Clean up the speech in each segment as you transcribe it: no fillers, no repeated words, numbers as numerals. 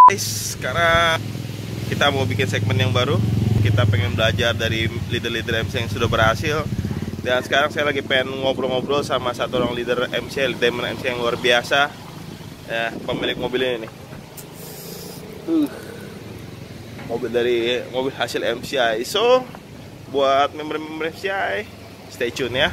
Sekarang kita mau bikin segmen yang baru. Kita pengen belajar dari leader-leader MC yang sudah berhasil. Dan sekarang saya lagi pengen ngobrol-ngobrol sama satu orang leader MC, leader MC yang luar biasa. Ya, pemilik mobil ini nih. Mobil hasil MCI. So, buat member-member MCI, stay tune ya.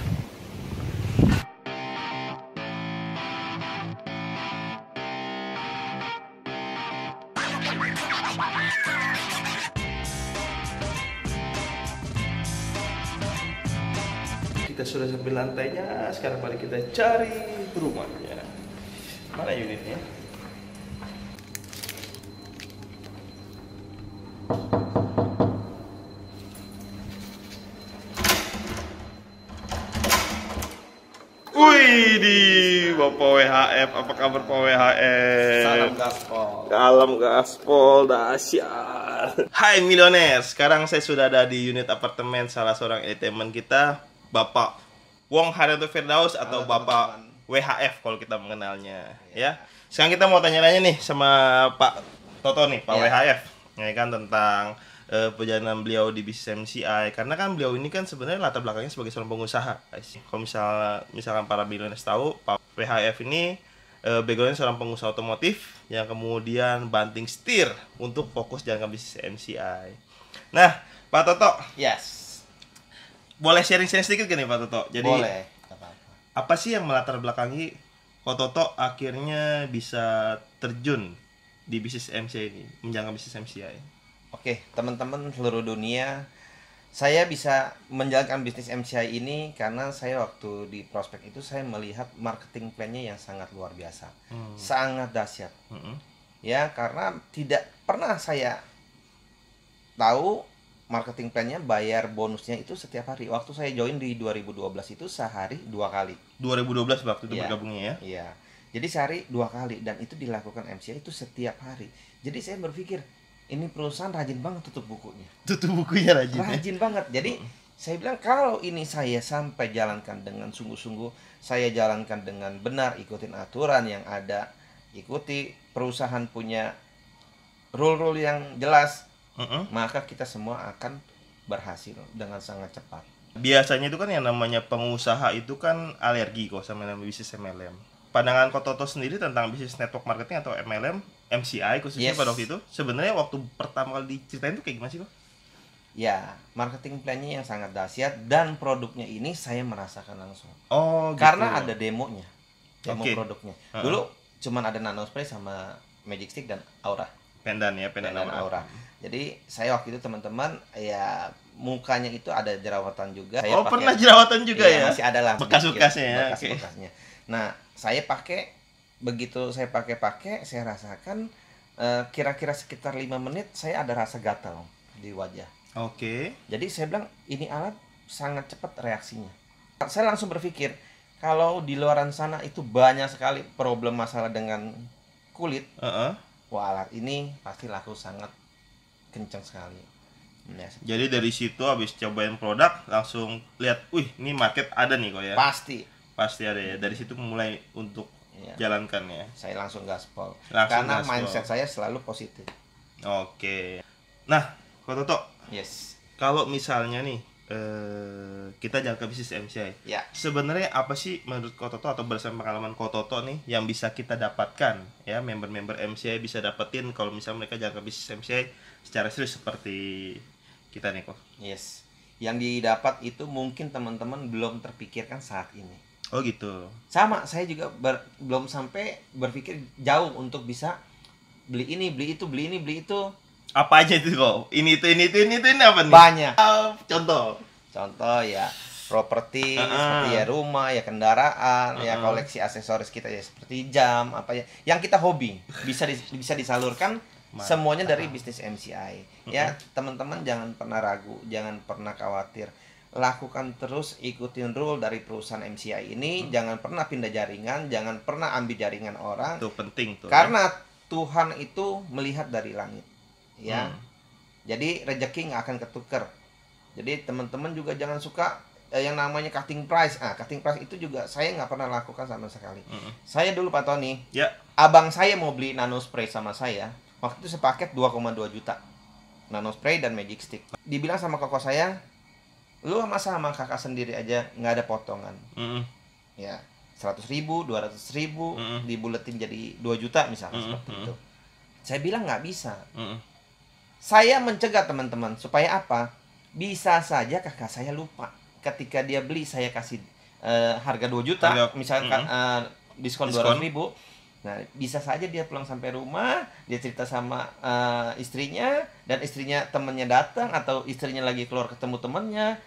Kita sudah sampai lantainya, sekarang mari kita cari rumahnya. Mana unitnya? Wih, di Bapak WHF, apa kabar Pak WHF? Salam gaspol. Salam gaspol, dahsyat. Hai milioner, sekarang saya sudah ada di unit apartemen salah seorang teman kita, Bapak Wong Haryanto Firdaus atau Halo, Bapak teman-teman. WHF kalau kita mengenalnya, ya. Sekarang kita mau tanya-tanya nih sama Pak Toto nih, Pak Ya. WHF, ya kan, tentang perjalanan beliau di bisnis MCI. Karena kan beliau ini kan sebenarnya latar belakangnya sebagai seorang pengusaha, guys. Kalau misalkan para milioner tahu, Pak WHF ini backgroundnya seorang pengusaha otomotif yang kemudian banting setir untuk fokus jalankan bisnis MCI. Nah, Pak Toto, Yes. boleh sharing-sharing sedikit kan nih Pak Toto? Jadi Boleh. apa sih yang melatar belakangi Pak Toto akhirnya bisa terjun di bisnis MCI ini, menjalankan bisnis MCI? Oke, teman-teman seluruh dunia, saya bisa menjalankan bisnis MCI ini karena saya waktu di prospek itu saya melihat marketing plan-nya yang sangat luar biasa. Sangat dahsyat. Ya, karena tidak pernah saya tahu marketing plan-nya bayar bonusnya itu setiap hari. Waktu saya join di 2012 itu sehari 2 kali. 2012 waktu itu Iya. bergabungnya ya? Iya. Jadi sehari 2 kali dan itu dilakukan MCI itu setiap hari. Jadi saya berpikir ini perusahaan rajin banget tutup bukunya. Tutup bukunya rajin ya? Rajin banget. Jadi saya bilang kalau ini saya sampai jalankan dengan sungguh-sungguh, saya jalankan dengan benar, ikutin aturan yang ada, ikuti perusahaan punya rule-rule yang jelas, maka kita semua akan berhasil dengan sangat cepat. Biasanya itu kan yang namanya pengusaha itu kan alergi kok sama namanya bisnis MLM. Pandangan Ko Toto sendiri tentang bisnis network marketing atau MLM, MCI khususnya Yes. pada waktu itu, sebenarnya waktu pertama kali diceritain itu kayak gimana sih kok? Ya, marketing plan-nya yang sangat dahsyat dan produknya ini saya merasakan langsung. Oh, gitu. Karena ada demonya, demo Oke. produknya. Dulu cuman ada nano spray sama magic stick dan aura. Pendan ya, pendan Dan aura. aura. Jadi saya waktu itu teman-teman ya mukanya itu ada jerawatan juga. Saya Oh, pakai- pernah jerawatan juga Iya, ya? masih ada lah Bekas-bekasnya ya, oke. Bekas-bekasnya. Nah, saya pakai, begitu saya pakai, saya rasakan kira-kira sekitar 5 menit saya ada rasa gatal di wajah. Oke. Jadi saya bilang ini alat sangat cepat reaksinya. Saya langsung berpikir kalau di luaran sana itu banyak sekali problem masalah dengan kulit, wah alat ini pasti laku sangat kencang sekali. Ya, Jadi dari situ habis cobain produk langsung lihat, wih, ini market ada nih kok ya. pasti Pasti ada ya. Dari situ mulai untuk ya, jalankan ya. saya langsung gaspol. Langsung Karena gaspol. mindset saya selalu positif. Oke. Nah, Ko Toto, Yes. kalau misalnya nih kita jalan ke bisnis MCI, Ya. sebenarnya apa sih menurut Ko Toto atau berdasarkan pengalaman Ko Toto nih yang bisa kita dapatkan ya, member-member MCI bisa dapetin kalau misalnya mereka jalan ke bisnis MCI secara serius seperti kita nih kok? Yes. Yang didapat itu mungkin teman-teman belum terpikirkan saat ini. Oh gitu. Sama, saya juga belum sampai berpikir jauh untuk bisa beli ini, beli itu, beli ini, beli itu. Apa aja itu kok? Ini apa nih? Banyak. Contoh. Contoh ya properti, Ah. seperti ya rumah, ya kendaraan, ya koleksi aksesoris kita ya seperti jam, apa ya, yang kita hobi bisa disalurkan semuanya dari bisnis MCI. Ya, teman-teman jangan pernah ragu, jangan pernah khawatir. Lakukan terus, ikutin rule dari perusahaan MCI ini, jangan pernah pindah jaringan, jangan pernah ambil jaringan orang. Itu penting tuh. Karena Tuhan itu melihat dari langit. Ya. Jadi rezeki nggak akan ketuker. Jadi teman-teman juga jangan suka yang namanya cutting price. Cutting price itu juga saya nggak pernah lakukan sama sekali. Saya dulu Pak Tony, Ya. abang saya mau beli nano spray sama saya. Waktu itu sepaket 2,2 juta. Nano spray dan magic stick. Dibilang sama koko saya, lu masa sama kakak sendiri aja nggak ada potongan. Ya, 100.000, 200.000 dibuletin jadi 2 juta misalkan seperti itu. Saya bilang nggak bisa. Saya mencegah teman-teman supaya apa? Bisa saja kakak saya lupa. Ketika dia beli saya kasih harga 2 juta, misalkan diskon 200.000. Nah, bisa saja dia pulang sampai rumah, dia cerita sama istrinya, dan istrinya temennya datang atau istrinya lagi keluar ketemu temennya.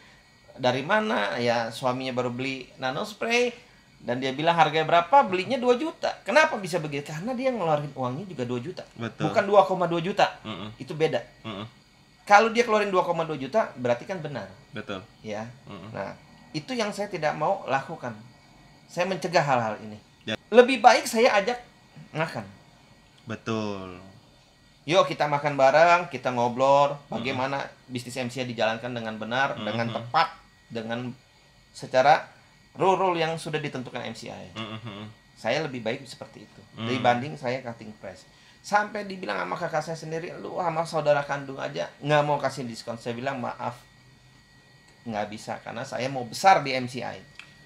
Dari mana? Ya suaminya baru beli nano spray dan dia bilang harganya berapa, belinya 2 juta. Kenapa bisa begitu? Karena dia ngeluarin uangnya juga 2 juta. Betul. Bukan 2,2 juta. Itu beda. Kalau dia keluarin 2,2 juta berarti kan benar. Betul. Ya. Nah, itu yang saya tidak mau lakukan. Saya mencegah hal-hal ini. Lebih baik saya ajak makan. Betul. Yuk kita makan bareng, kita ngobrol bagaimana bisnis MCI dijalankan dengan benar, dengan tepat, dengan secara rule yang sudah ditentukan MCI. Saya lebih baik seperti itu dibanding saya cutting price. Sampai dibilang sama kakak saya sendiri, lu sama saudara kandung aja nggak mau kasih diskon. Saya bilang maaf, nggak bisa karena saya mau besar di MCI.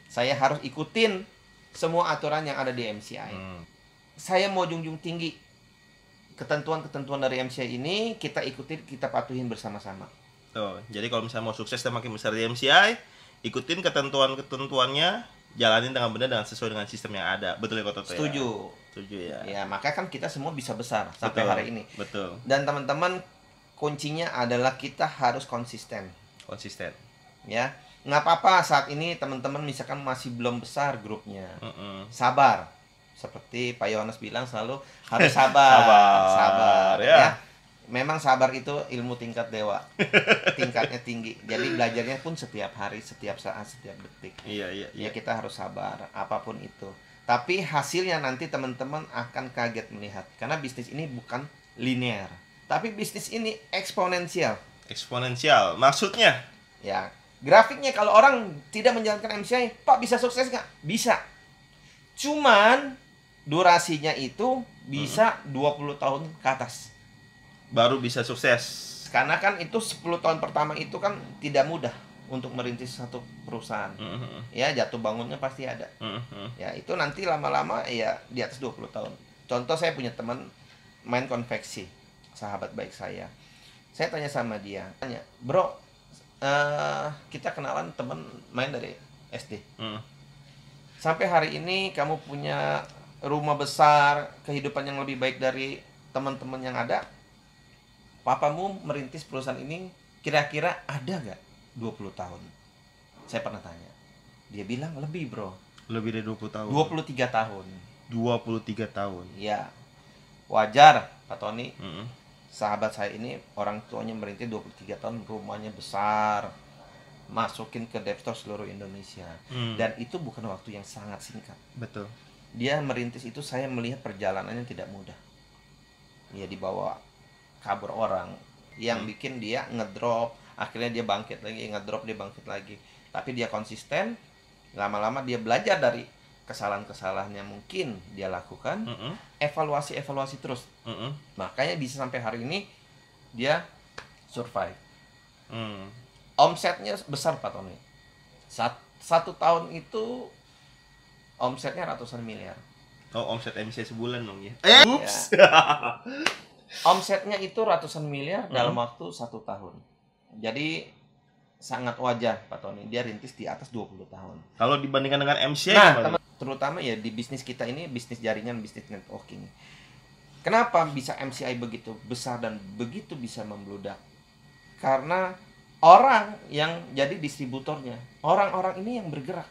Saya harus ikutin semua aturan yang ada di MCI. Saya mau junjung tinggi ketentuan-ketentuan dari MCI ini, kita ikutin, kita patuhin bersama-sama. Tuh, jadi kalau misalnya mau sukses dan makin besar di MCI, ikutin ketentuan-ketentuannya, jalanin dengan benar dan sesuai dengan sistem yang ada. Betul ya, Koto? Setuju. Setuju ya. Ya, makanya kan kita semua bisa besar sampai hari ini. Betul. Dan teman-teman, kuncinya adalah kita harus konsisten. Konsisten. Ya, nggak apa-apa saat ini teman-teman misalkan masih belum besar grupnya. Sabar. Seperti Pak Yohanes bilang selalu harus sabar. Sabar ya. Memang sabar itu ilmu tingkat dewa. Tingkatnya tinggi. Jadi belajarnya pun setiap hari, setiap saat, setiap detik. Iya. Ya kita harus sabar apapun itu. Tapi hasilnya nanti teman-teman akan kaget melihat. Karena bisnis ini bukan linear. Tapi bisnis ini eksponensial. Eksponensial. Maksudnya? Ya, grafiknya kalau orang tidak menjalankan MCI, Pak bisa sukses nggak? Bisa. Cuman durasinya itu bisa 20 tahun ke atas. Baru bisa sukses. Karena kan itu 10 tahun pertama itu kan tidak mudah untuk merintis satu perusahaan. Ya, jatuh bangunnya pasti ada. Ya, itu nanti lama-lama ya di atas 20 tahun. Contoh saya punya teman main konveksi, sahabat baik saya. Saya tanya sama dia, tanya, "Bro, kita kenalan teman main dari SD. Sampai hari ini kamu punya rumah besar, kehidupan yang lebih baik dari teman-teman yang ada. Papamu merintis perusahaan ini kira-kira ada gak 20 tahun?" Saya pernah tanya. Dia bilang lebih, bro. Lebih dari 20 tahun. 23 tahun. 23 tahun. Ya. Wajar, Pak Tony. Sahabat saya ini orang tuanya merintis 23 tahun, rumahnya besar. Masukin ke Deep Store seluruh Indonesia. Dan itu bukan waktu yang sangat singkat. Betul. Dia merintis itu saya melihat perjalanannya tidak mudah. Ya dibawa kabur orang yang bikin dia ngedrop, akhirnya dia bangkit lagi, ngedrop dia bangkit lagi. Tapi dia konsisten, lama-lama dia belajar dari kesalahan-kesalahan yang mungkin dia lakukan, evaluasi terus. Makanya bisa sampai hari ini dia survive. Omsetnya besar, Pak Tony. Satu tahun itu omsetnya ratusan miliar. Oh, omset MC sebulan dong ya. Ups. Omsetnya itu ratusan miliar dalam waktu 1 tahun. Jadi sangat wajar, Pak Tony. Dia rintis di atas 20 tahun. Kalau dibandingkan dengan MC, terutama ya di bisnis kita ini, bisnis jaringan, bisnis networking. Kenapa bisa MCI begitu besar dan begitu bisa membludak? Karena orang yang jadi distributornya, orang-orang ini yang bergerak.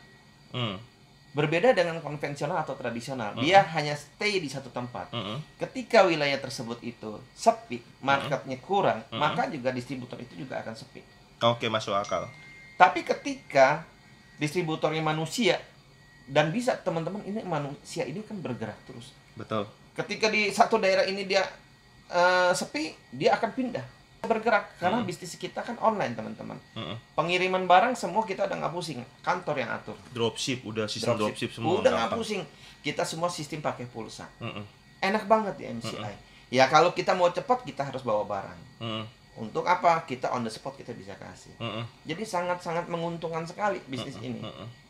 Berbeda dengan konvensional atau tradisional. Dia hanya stay di satu tempat. Ketika wilayah tersebut itu sepi, marketnya kurang, maka juga distributor itu juga akan sepi. Oke, masuk akal. Tapi ketika distributornya manusia, dan bisa teman-teman, ini manusia ini kan bergerak terus. Betul. Ketika di satu daerah ini dia sepi, dia akan pindah, bergerak. Karena bisnis kita kan online, teman-teman. Pengiriman barang semua kita udah nggak pusing, kantor yang atur. Dropship, udah sistem dropship semua. Udah nggak pusing, kita semua sistem pakai pulsa. Enak banget di MCI. Ya kalau kita mau cepat kita harus bawa barang. Mm. Untuk apa? Kita on the spot kita bisa kasih. Mm. Jadi sangat-sangat menguntungkan sekali bisnis ini.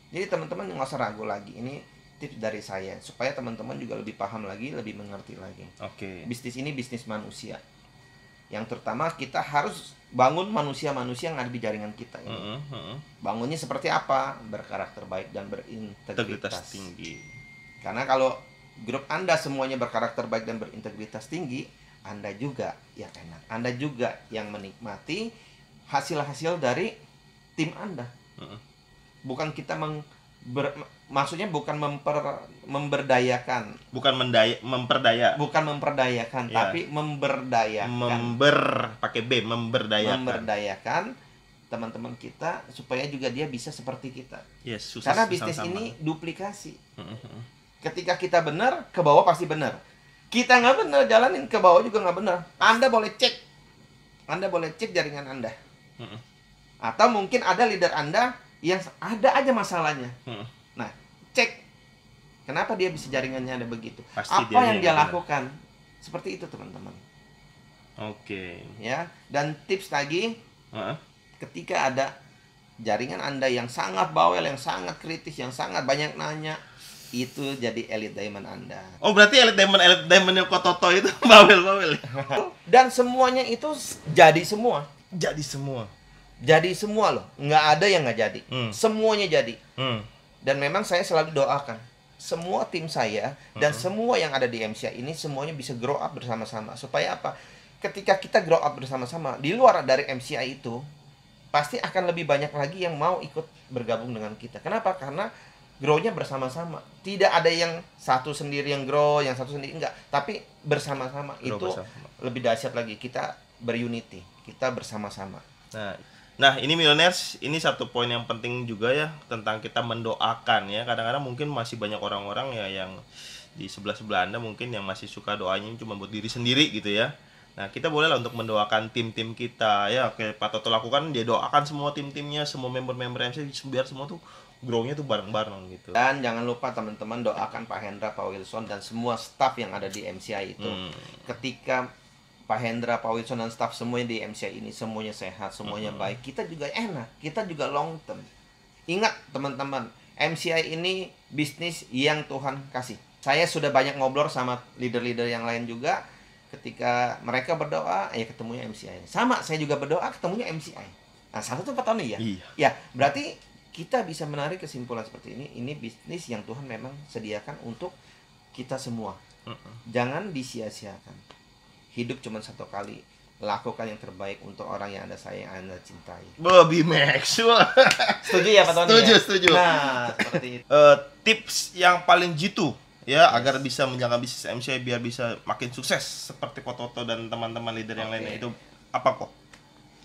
Jadi teman-teman nggak usah ragu lagi. Ini tips dari saya supaya teman-teman juga lebih paham lagi, lebih mengerti lagi. Oke. Bisnis ini bisnis manusia. Yang terutama kita harus bangun manusia-manusia yang ada di jaringan kita ini. Bangunnya seperti apa? Berkarakter baik dan berintegritas tinggi. Karena kalau grup Anda semuanya berkarakter baik dan berintegritas tinggi, Anda juga yang enak. Anda juga yang menikmati hasil-hasil dari tim Anda. Bukan kita maksudnya bukan memberdayakan. Bukan memperdaya. Bukan memperdayakan, Ya. tapi memberdayakan. Pakai B, memberdayakan. Memberdayakan teman-teman kita supaya juga dia bisa seperti kita. Yes, sukses Karena bisnis bersama-sama. ini duplikasi. Ketika kita benar, ke bawah pasti benar. Kita nggak benar, jalanin ke bawah juga nggak benar. Anda boleh cek. Anda boleh cek jaringan Anda. Atau mungkin ada leader Anda yang ada aja masalahnya. Nah, cek. Kenapa dia bisa jaringannya ada begitu? Pasti Apa yang dia benar. lakukan? Seperti itu, teman-teman. Oke. Ya, dan tips lagi, ketika ada jaringan Anda yang sangat bawel, yang sangat kritis, yang sangat banyak nanya, itu jadi elite diamond Anda. Oh, berarti elite diamond yang Kototo itu bawel. Dan semuanya itu jadi semua. Jadi semua. Jadi semua loh. Nggak ada yang nggak jadi. Semuanya jadi. Dan memang saya selalu doakan semua tim saya dan semua yang ada di MCI ini semuanya bisa grow up bersama-sama. Supaya apa? Ketika kita grow up bersama-sama, di luar dari MCI itu pasti akan lebih banyak lagi yang mau ikut bergabung dengan kita. Kenapa? Karena grow-nya bersama-sama. Tidak ada yang satu sendiri yang grow, yang satu sendiri enggak. Tapi bersama-sama. Grow Itu bersama. lebih dahsyat lagi. Kita berunity. Kita bersama-sama. Nah, ini Millionaires, ini satu poin yang penting juga ya tentang kita mendoakan ya. Kadang-kadang mungkin masih banyak orang-orang ya yang di sebelah-sebelah Anda mungkin yang masih suka doanya cuma buat diri sendiri gitu ya. Nah, kita boleh lah untuk mendoakan tim-tim kita ya. Oke, Pak Toto lakukan, dia doakan semua tim-timnya, semua member-member MC biar semua tuh grow-nya tuh bareng-bareng gitu. Dan jangan lupa teman-teman doakan Pak Hendra, Pak Wilson dan semua staff yang ada di MCI itu. Ketika Pak Hendra, Pak Wilson dan staff semuanya di MCI ini semuanya sehat, semuanya baik, kita juga enak, kita juga long term. Ingat teman-teman, MCI ini bisnis yang Tuhan kasih. Saya sudah banyak ngobrol sama leader-leader yang lain juga. Ketika mereka berdoa, ya ketemunya MCI. Sama, saya juga berdoa, ketemunya MCI. Nah, satu tempat tahun ya. Iya. Ya, berarti kita bisa menarik kesimpulan seperti ini. Ini bisnis yang Tuhan memang sediakan untuk kita semua. Jangan disia-siakan. Hidup cuma satu kali. Lakukan yang terbaik untuk orang yang Anda sayang, Anda cintai. Bobby Max. Setuju ya Pak Tony? Setuju. Nah, seperti itu. Tips yang paling jitu ya agar bisa menjaga bisnis MCI biar bisa makin sukses seperti Kototo dan teman-teman leader yang lainnya itu apa kok?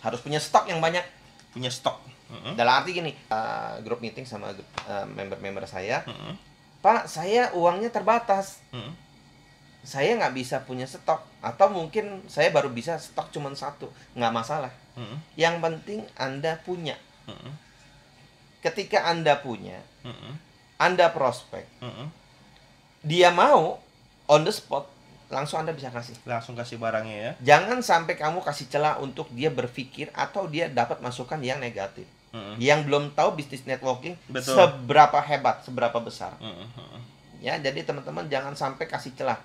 Harus punya stok yang banyak. Punya stok. Dalam arti gini, grup meeting sama member-member saya, Pak, saya uangnya terbatas. Saya nggak bisa punya stok, atau mungkin saya baru bisa stok cuma satu, nggak masalah. Yang penting Anda punya. Ketika Anda punya, Anda prospek, dia mau on the spot, langsung Anda bisa kasih. Langsung kasih barangnya ya. Jangan sampai kamu kasih celah untuk dia berpikir atau dia dapat masukan yang negatif. Yang belum tahu bisnis networking seberapa hebat, seberapa besar. Ya, jadi teman-teman jangan sampai kasih celah.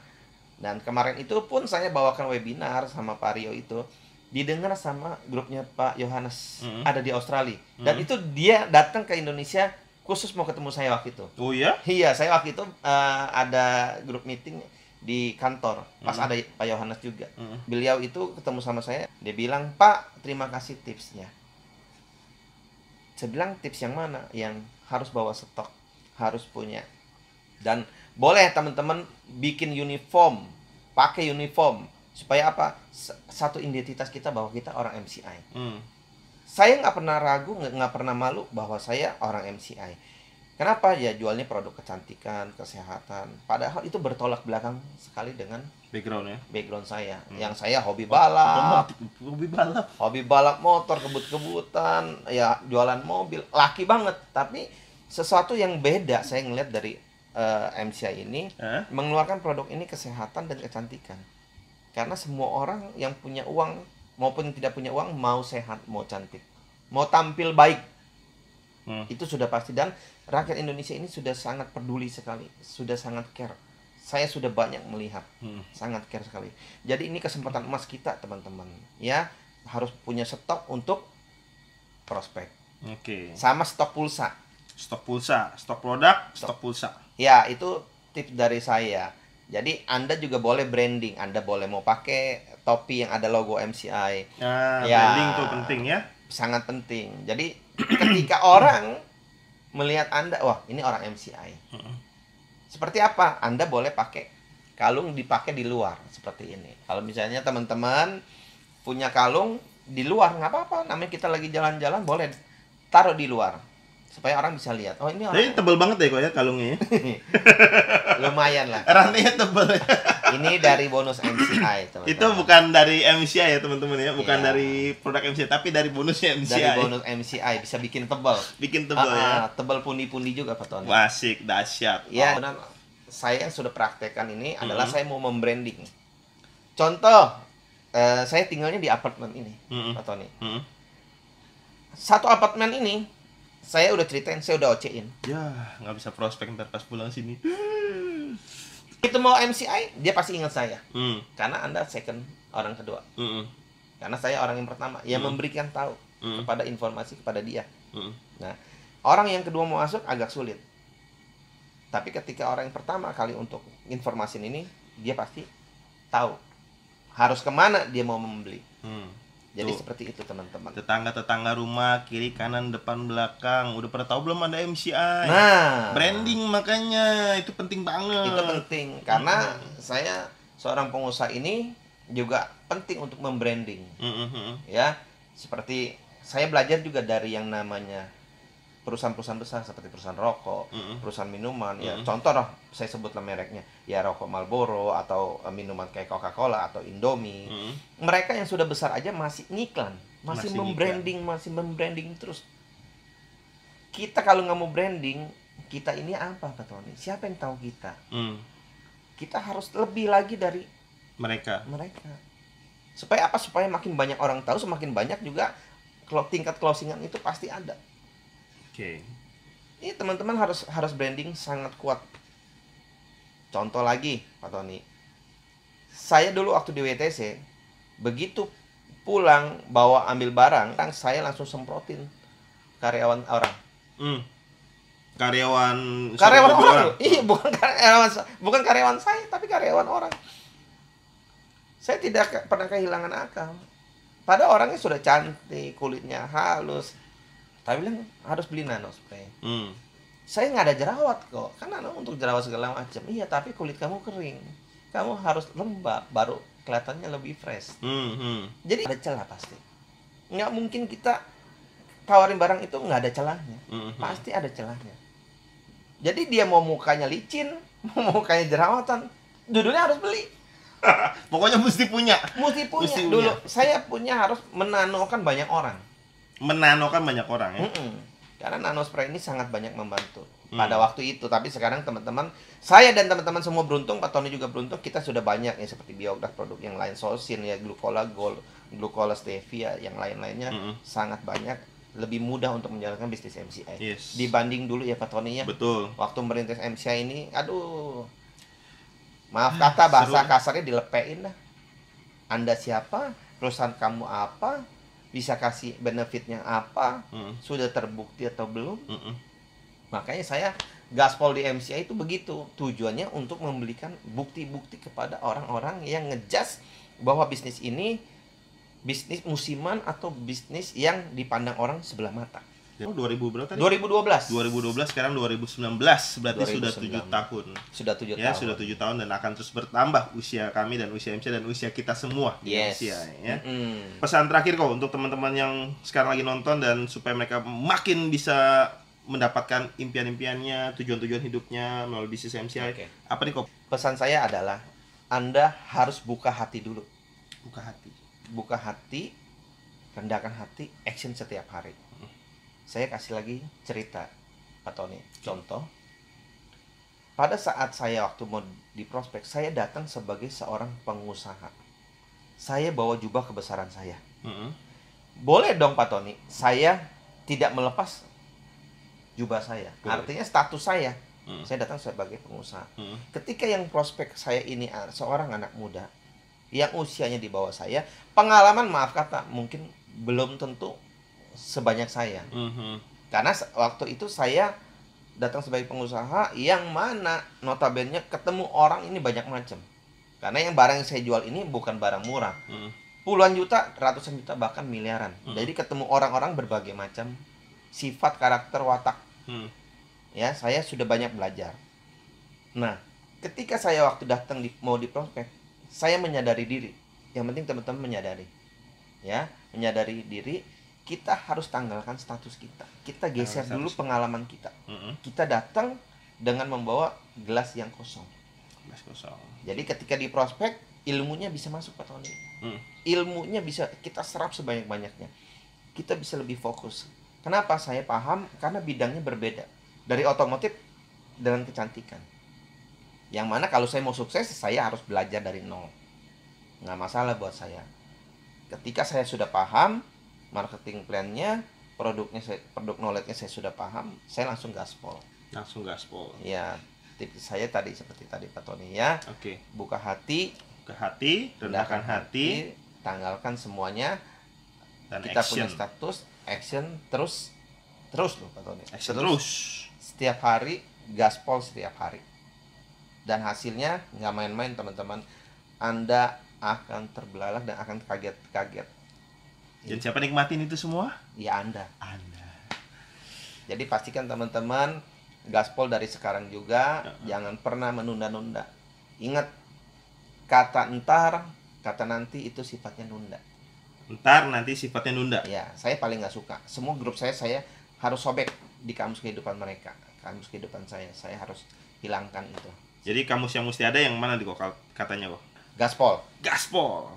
Dan kemarin itu pun saya bawakan webinar sama Pak Rio itu, didengar sama grupnya Pak Yohanes, ada di Australia. Dan itu dia datang ke Indonesia khusus mau ketemu saya waktu itu. Oh ya? Iya, saya waktu itu ada grup meeting di kantor, pas ada Pak Yohanes juga. Beliau itu ketemu sama saya, dia bilang, "Pak, terima kasih tipsnya." Saya bilang, tips yang mana? Yang harus bawa stok, harus punya. Dan boleh teman-teman bikin uniform, pakai uniform, supaya apa? Satu identitas kita bahwa kita orang MCI. Saya nggak pernah ragu, nggak pernah malu bahwa saya orang MCI. Kenapa? Ya jualnya produk kecantikan, kesehatan. Padahal itu bertolak belakang sekali dengan background saya. Yang saya hobi balap, hobi balap motor, kebut-kebutan, ya jualan mobil, laki banget. Tapi sesuatu yang beda saya ngeliat dari MCI ini mengeluarkan produk ini kesehatan dan kecantikan. Karena semua orang yang punya uang maupun yang tidak punya uang mau sehat, mau cantik, mau tampil baik. Itu sudah pasti, dan rakyat Indonesia ini sudah sangat peduli sekali, sudah sangat care. Saya sudah banyak melihat, sangat care sekali. Jadi ini kesempatan emas kita teman-teman, ya harus punya stok untuk prospek. Oke. Sama stok pulsa. Stok pulsa, stok produk, stok pulsa. Ya itu tips dari saya. Jadi Anda juga boleh branding. Anda boleh mau pakai topi yang ada logo MCI. Nah, Ya, branding tuh penting ya. sangat penting. Jadi ketika orang melihat Anda, wah ini orang MCI. Seperti apa? Anda boleh pakai kalung dipakai di luar seperti ini. Kalau misalnya teman-teman punya kalung di luar, nggak apa-apa. Namanya kita lagi jalan-jalan, boleh taruh di luar supaya orang bisa lihat. Oh ini Jadi orang. tebel banget ya kok ya kalungnya ya. Lumayan lah. Rantainya tebel. Ini dari bonus MCI teman-teman. Itu bukan dari MCI ya teman-teman ya, bukan Iya. dari produk MCI, tapi dari bonusnya MCI. Dari bonus MCI bisa bikin tebal. Bikin tebel ya. Tebal pundi-pundi juga Pak Tony. Wah, asik, dahsyat. Ya, benar. Saya yang sudah praktekkan ini adalah saya mau membranding. Contoh, saya tinggalnya di apartemen ini, Pak Tony. Satu apartemen ini, saya udah ceritain, saya udah OC-in. Ya, nggak bisa prospek ntar pas pulang sini. Itu mau MCI, dia pasti ingat saya. Hmm. Karena Anda second, orang kedua. Mm-mm. Karena saya orang yang pertama, yang memberikan tahu kepada informasi kepada dia. Mm-mm. Nah, orang yang kedua mau masuk agak sulit. Tapi ketika orang yang pertama kali untuk informasi ini, dia pasti tahu harus kemana dia mau membeli. Jadi Tuh. seperti itu teman-teman. Tetangga-tetangga rumah, kiri, kanan, depan, belakang. Udah pernah tahu belum ada MCI? Nah, Branding makanya, itu penting banget. itu penting. Karena saya seorang pengusaha ini juga penting untuk membranding. Ya, seperti saya belajar juga dari yang namanya perusahaan-perusahaan besar seperti perusahaan rokok, perusahaan minuman, ya contoh lah saya sebutlah mereknya, ya rokok Marlboro atau minuman kayak Coca-Cola atau Indomie. Mereka yang sudah besar aja masih ngiklan, masih membranding terus. Kita kalau nggak mau branding, kita ini apa Pak Tony? Siapa yang tahu kita? Kita harus lebih lagi dari Mereka. Supaya apa? Supaya makin banyak orang tahu, semakin banyak juga tingkat closingan itu pasti ada. Oke. Ini teman-teman harus branding sangat kuat. Contoh lagi, Pak Tony. Saya dulu waktu di WTC, begitu pulang bawa ambil barang, saya langsung semprotin karyawan orang. Karyawan Orang loh. Iya, bukan karyawan saya, tapi karyawan orang. Saya tidak pernah kehilangan akal. Pada orangnya sudah cantik, kulitnya halus. Tapi bilang harus beli nano spray. Saya nggak ada jerawat kok. Kan nano untuk jerawat segala macam. Iya, tapi kulit kamu kering. Kamu harus lembab baru kelihatannya lebih fresh. Jadi ada celah pasti. Nggak mungkin kita tawarin barang itu nggak ada celahnya. Pasti ada celahnya. Jadi dia mau mukanya licin, mau mukanya jerawatan, dulunya harus beli. Pokoknya mesti punya. Mesti punya. Dulu saya punya harus menanokan banyak orang. Menanokan banyak orang ya. Karena nano spray ini sangat banyak membantu pada waktu itu. Tapi sekarang teman-teman, saya dan teman-teman semua beruntung, Pak Tony juga beruntung, kita sudah banyak ya seperti Biogdas, produk yang lain, Sosin ya, Glucola Gold, Glucola Stevia, yang lain-lainnya sangat banyak. Lebih mudah untuk menjalankan bisnis MCI dibanding dulu ya Pak Tony ya. Betul. Waktu merintis MCI ini, aduh, maaf kata bahasa kasarnya dilepein dah. Anda siapa? Perusahaan kamu apa? Bisa kasih benefitnya apa? Sudah terbukti atau belum? Makanya saya gaspol di MCI itu begitu. Tujuannya untuk memberikan bukti-bukti kepada orang-orang yang ngejudge bahwa bisnis ini bisnis musiman atau bisnis yang dipandang orang sebelah mata. 2000 berapa tadi? 2012. 2012 sekarang 2019, berarti 2019. sudah 7 tahun. Sudah 7 Ya, tahun. sudah 7 tahun dan akan terus bertambah usia kami dan usia MC dan usia kita semua di usia ya. Pesan terakhir kok untuk teman-teman yang sekarang lagi nonton dan supaya mereka makin bisa mendapatkan impian-impiannya, tujuan-tujuan hidupnya melalui bisnis MCI. Apa nih kok? Pesan saya adalah Anda harus buka hati dulu. Buka hati. Buka hati, rendahkan hati, action setiap hari. Saya kasih lagi cerita, Pak Tony. Contoh, pada saat saya waktu mau di prospek, saya datang sebagai seorang pengusaha. saya bawa jubah kebesaran saya. Mm-mm. Boleh dong Pak Tony, saya tidak melepas jubah saya. Boleh. Artinya status saya. Mm. Saya datang sebagai pengusaha. Mm. Ketika yang prospek saya ini seorang anak muda yang usianya di bawah saya, pengalaman maaf kata mungkin belum tentu sebanyak saya. Mhm. Karena waktu itu saya datang sebagai pengusaha yang mana notabene ketemu orang ini banyak macam. Karena yang barang yang saya jual ini bukan barang murah. Puluhan juta, ratusan juta, bahkan miliaran. Jadi ketemu orang-orang berbagai macam sifat, karakter, watak. Ya, saya sudah banyak belajar. Nah, ketika saya waktu datang mau di prospek, saya menyadari diri. Yang penting teman-teman menyadari. Ya, menyadari diri, kita harus tanggalkan status kita. Kita geser dulu pengalaman kita. Kita datang dengan membawa gelas yang kosong. Gelas kosong. Jadi ketika di prospek, ilmunya bisa masuk Pak Tony. Ilmunya bisa kita serap sebanyak-banyaknya. Kita bisa lebih fokus. Kenapa? Saya paham karena bidangnya berbeda. Dari otomotif dengan kecantikan. Yang mana kalau saya mau sukses, saya harus belajar dari nol. Nggak masalah buat saya. Ketika saya sudah paham marketing plan-nya, produk knowledge-nya saya sudah paham, saya langsung gaspol. Langsung gaspol. Ya, tips saya tadi seperti tadi Pak Tony ya. Oke. Buka hati, rendahkan hati, tanggalkan semuanya. dan Kita action. punya status, action, terus loh Pak Tony. Action terus. Setiap hari, gaspol setiap hari. Dan hasilnya nggak main-main teman-teman. Anda akan terbelalak dan akan kaget-kaget. Dan siapa nikmatin itu semua? Ya Anda. Anda. Jadi pastikan teman-teman gaspol dari sekarang juga. Jangan pernah menunda-nunda. Ingat, kata entar, kata nanti itu sifatnya nunda. Ntar nanti sifatnya nunda. Ya, saya paling nggak suka. Semua grup saya harus sobek di kamus kehidupan mereka. Kamus kehidupan saya harus hilangkan itu. Jadi kamus yang mesti ada yang mana nih kok katanya kok? Gaspol. Gaspol.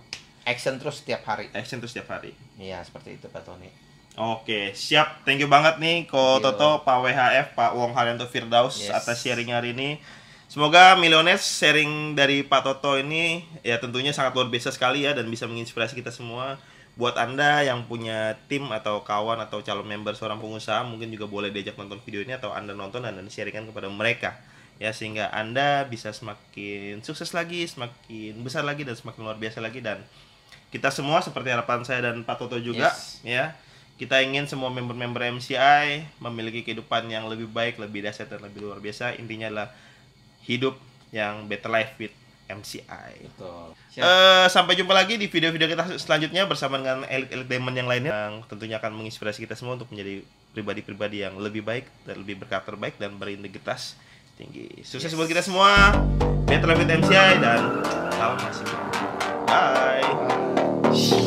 Action terus setiap hari. Action terus setiap hari. Iya, seperti itu Pak Tony. Oke, siap. Thank you banget nih Ko Toto, Pak WHF, Pak Wong Haryanto Firdaus atas sharing hari ini. Semoga Millionaires sharing dari Pak Toto ini ya tentunya sangat luar biasa sekali ya dan bisa menginspirasi kita semua. Buat Anda yang punya tim atau kawan atau calon member seorang pengusaha, mungkin juga boleh diajak nonton video ini atau Anda nonton dan sharingkan kepada mereka. Ya, sehingga Anda bisa semakin sukses lagi, semakin besar lagi, dan semakin luar biasa lagi. Dan kita semua seperti harapan saya dan Pak Toto juga, ya, kita ingin semua member-member MCI memiliki kehidupan yang lebih baik, lebih dahsyat, dan lebih luar biasa. Intinya adalah hidup yang better life with MCI. Betul. Sampai jumpa lagi di video-video kita selanjutnya bersama dengan elit-elit diamond yang lainnya yang tentunya akan menginspirasi kita semua untuk menjadi pribadi-pribadi yang lebih baik dan lebih berkarakter baik dan berintegritas tinggi. Sukses buat kita semua. Better life with MCI dan salam masih. Bye.